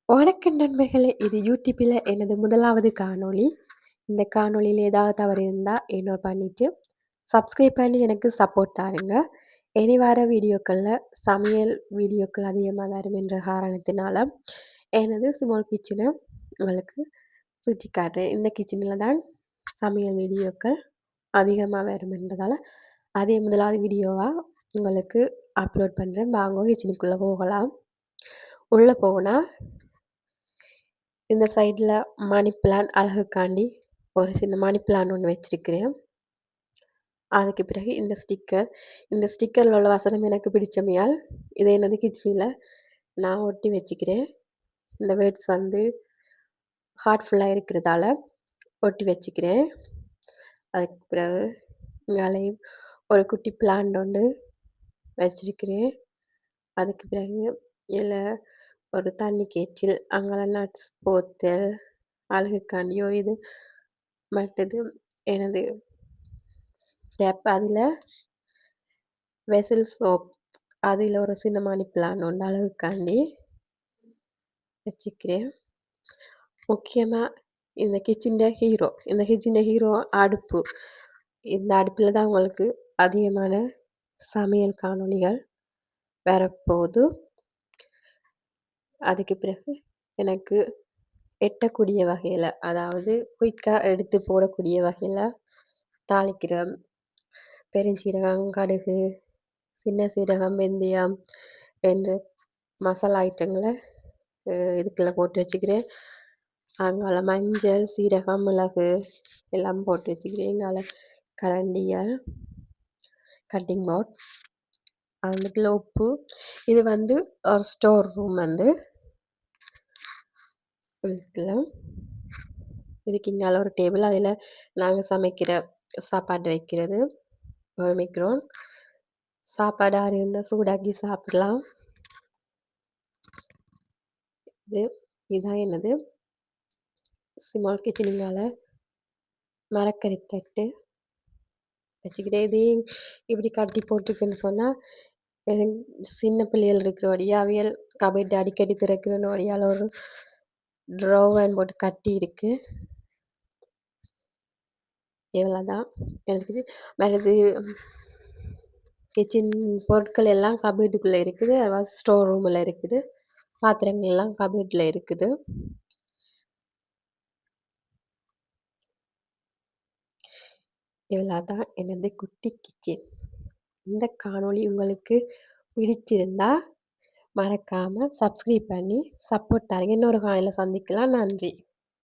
வணக்கம் நண்பர்களே! இது யூடியூப்பில எனது முதலாவது காணொளி. இந்த காணொளியில ஏதாவது தவறு இருந்தா இக்னோர் பண்ணிட்டு, சப்ஸ்கிரைப் பண்ணி எனக்கு சப்போர்ட் தாருங்க. இனி வர வீடியோக்கள்ல சமையல் வீடியோக்கள் அதிகமா வரும் என்ற காரணத்தினால, எனது ஸ்மால் கிச்சன உங்களுக்கு சுற்றி காட்டுறேன். இந்த கிச்சனில தான் சமையல் வீடியோக்கள் அதிகமா வரும் என்பதால, அதே முதலாவது வீடியோவா உங்களுக்கு அப்லோட் பண்றேன். வாங்க கிச்சனுக்குள்ள போகலாம். உள்ள போனா இந்த சைடுல மணி பிளான்ட் அழகுக்காண்டி ஒரு சின்ன மணி பிளான்ட் ஒண்ணு வச்சிருக்கிறேன். அதுக்கு பிறகு இந்த ஸ்டிக்கர்ல உள்ள வசனம் எனக்கு பிடிச்சமையால், இதை எனது கிச்சனில நான் ஒட்டி வச்சுக்கிறேன். இந்த வேர்ட்ஸ் வந்து ஹார்ட்ஃபுல்லா இருக்கிறதால ஒட்டி வச்சுக்கிறேன். அதுக்கு பிறகு இங்காலையும் ஒரு குட்டி பிளான்ட் ஒண்ணு வச்சிருக்கிறேன். அதுக்கு பிறகு இதில ஒரு தண்ணி கேற்றில் அங்கெல்லாம் நட்ஸ் போத்தல், அழகுக்காண்டி ஒரு இது மற்றது எனது டேப் அதில வெசல் சோப் அதில ஒரு சின்ன மணி பிளான்ட் ஒண்ணு அழகுக்காண்டி வச்சுக்கிறேன். முக்கியமா இந்த கிச்சன்ட ஹீரோ அடுப்பு. இந்த அடுப்புல தான் உங்களுக்கு அதிகமான சமையல் காணொளிகள் வரப்போது. அதுக்கு பிறகு எனக்கு எட்டக்கூடிய வகையில, அதாவது குயிக்கா எடுத்து போடக்கூடிய வகையில தாளிக்கிற பெருஞ்சீரகம், கடுகு, சின்ன சீரகம், வெந்தயம் என்று மசாலா ஐட்டங்கள இதுக்குள்ள போட்டு வச்சுக்கிறேன். அங்கால மஞ்சள், சீரகம், மிளகு எல்லாம் போட்டு வச்சுக்கிறேன். இங்கால கரண்டிகள், கட்டிங் போர்ட், அதுக்குள்ள உப்பு. இது வந்து ஒரு ஸ்டோர் ரூம் வந்து இருக்குல்ல. இதுக்கு இங்கால ஒரு டேபிள். அதில நாங்க சமைக்கிற சாப்பாடு வைக்கிறது. ஒரு மிக்ரோன். சாப்பாடு ஆறி இருந்தா சூடாக்கி சாப்பிடலாம். இதான் என்னது ஸ்மால் கிச்சன். இங்கால மரக்கறி தட்டு வச்சுக்கிட்டே இதையும் இப்படி கட்டி போட்டிருக்குன்னு சொன்னா, சின்ன பிள்ளைகள் இருக்கிறபடியா அவியல் கபோர்ட் அடிக்கடி திறக்கிறபடியால ஒரு ட்ராவர்ன்னு போட்டு கட்டி இருக்கு. இவ்வளோதான் எனக்கு மற்றது கிச்சன் பொருட்கள் எல்லாம் கபோர்டுக்குள்ள இருக்குது. அதாவது ஸ்டோர் ரூம்ல இருக்குது. பாத்திரங்கள் எல்லாம் கபோர்ட்ல இருக்குது. இவ்வளோதான் எனது குட்டி கிச்சன். இந்த காணொளி உங்களுக்கு பிடிச்சிருந்தா மறக்காம சப்ஸ்கிரைப் பண்ணி சப்போர்ட் தாருங்க. இன்னொரு காணொளியில சந்திக்கலாம். நன்றி.